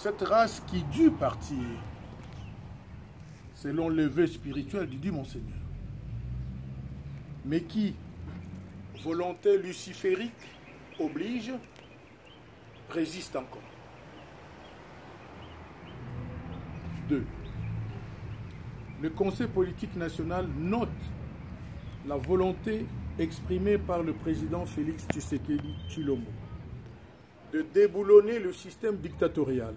cette race qui dut partir, selon le vœu spirituel du dit Monseigneur, mais qui, volonté luciférique oblige, résiste encore. 2. Le Conseil politique national note la volonté exprimée par le président Félix Tshisekedi Tshilombo de déboulonner le système dictatorial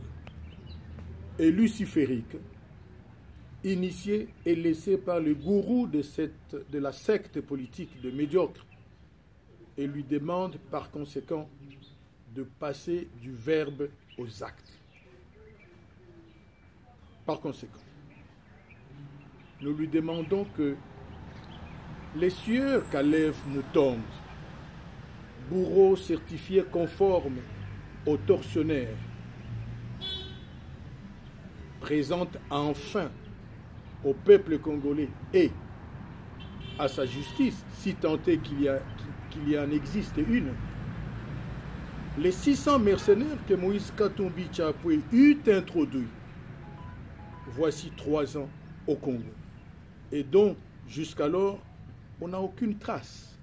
et luciférique initié et laissé par le gourou de la secte politique de médiocre et lui demande par conséquent de passer du verbe aux actes. Par conséquent, nous lui demandons que les sueurs qu'Alef nous tendent, bourreaux certifiés conformes aux tortionnaires, présentent enfin au peuple congolais et à sa justice, si tant est qu'il y en existe une, les 600 mercenaires que Moïse Katumbi Tshapwe eut introduits voici 3 ans au Congo, et dont jusqu'alors on n'a aucune trace,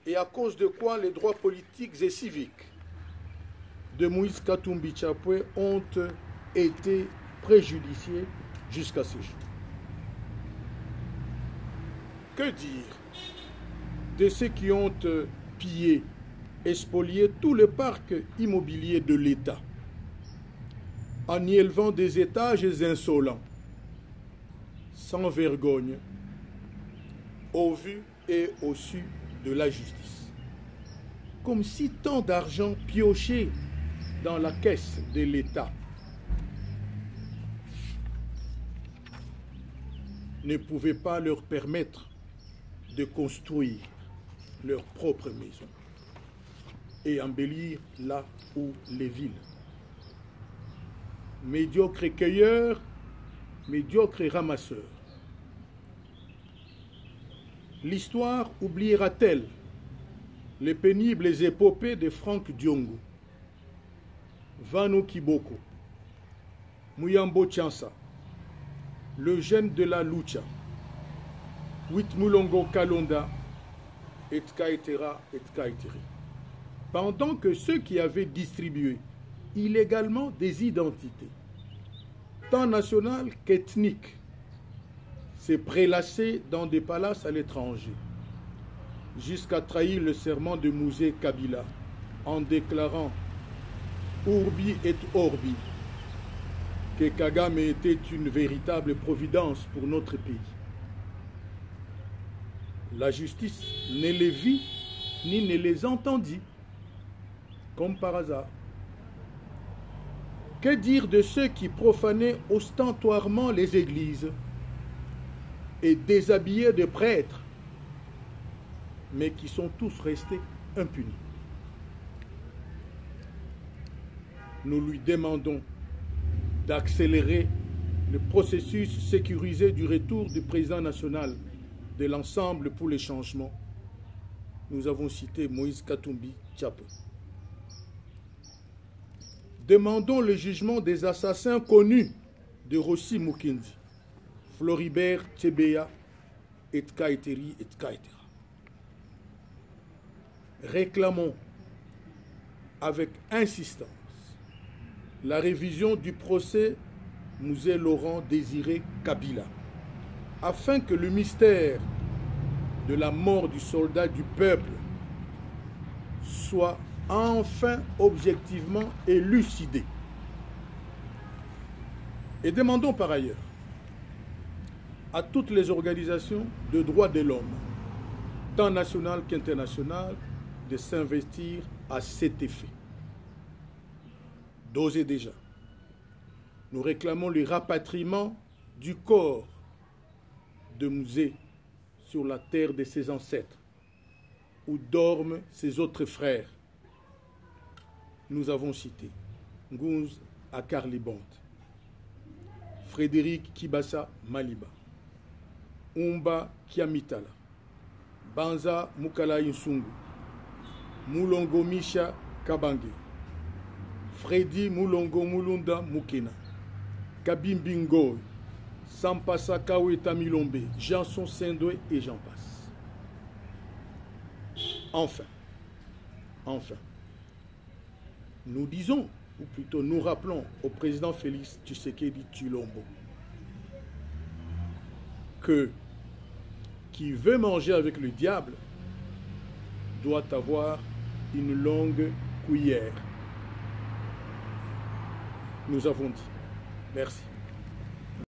et à cause de quoi les droits politiques et civiques de Moïse Katumbi Tshapwe ont été préjudiciés jusqu'à ce jour. Que dire de ceux qui ont pillé et spolié tout le parc immobilier de l'État en y élevant des étages insolents, sans vergogne, au vu et au su de la justice. Comme si tant d'argent pioché dans la caisse de l'État ne pouvait pas leur permettre de construire leur propre maison et embellir là où les villes. Médiocres cueilleurs, médiocres ramasseurs. L'histoire oubliera-t-elle les pénibles épopées de Franck Diongo, Vano Kiboko, Muyambo Tchansa, le jeune de la Lucha, Witmulongo Kalonda, etc., etc. Pendant que ceux qui avaient distribué illégalement des identités, tant nationales qu'ethniques, s'est prélassé dans des palaces à l'étranger, jusqu'à trahir le serment de Mouzé Kabila en déclarant Urbi et Orbi que Kagame était une véritable providence pour notre pays. La justice ne les vit ni ne les entendit, comme par hasard. Que dire de ceux qui profanaient ostentoirement les églises et déshabillaient de prêtres, mais qui sont tous restés impunis? Nous lui demandons d'accélérer le processus sécurisé du retour du président national de l'Ensemble pour les changements. Nous avons cité Moïse Katumbi Tshapwe. Demandons le jugement des assassins connus de Rossi Mukendi, Floribert Tchebeya, etc. Réclamons avec insistance la révision du procès Mouzé Laurent Désiré Kabila, afin que le mystère de la mort du soldat du peuple soit enfin objectivement élucidé. Et demandons par ailleurs à toutes les organisations de droits de l'homme, tant nationales qu'internationales, de s'investir à cet effet. D'ores et déjà, nous réclamons le rapatriement du corps de Mouzé sur la terre de ses ancêtres, où dorment ses autres frères. Nous avons cité Ngouz Akarlibont, Frédéric Kibasa Maliba, Umba Kiamitala, Banza Mukala Insungu, Mulongo Misha Kabange, Freddy Mulongo Mulunda Mukena, Kabimbingo, Sampasa Kaweta Milombe, Janson Sendwe et j'en passe. Enfin, nous disons, ou plutôt nous rappelons au président Félix Tshisekedi Tshilombo que qui veut manger avec le diable doit avoir une longue cuillère. Nous avons dit. Merci.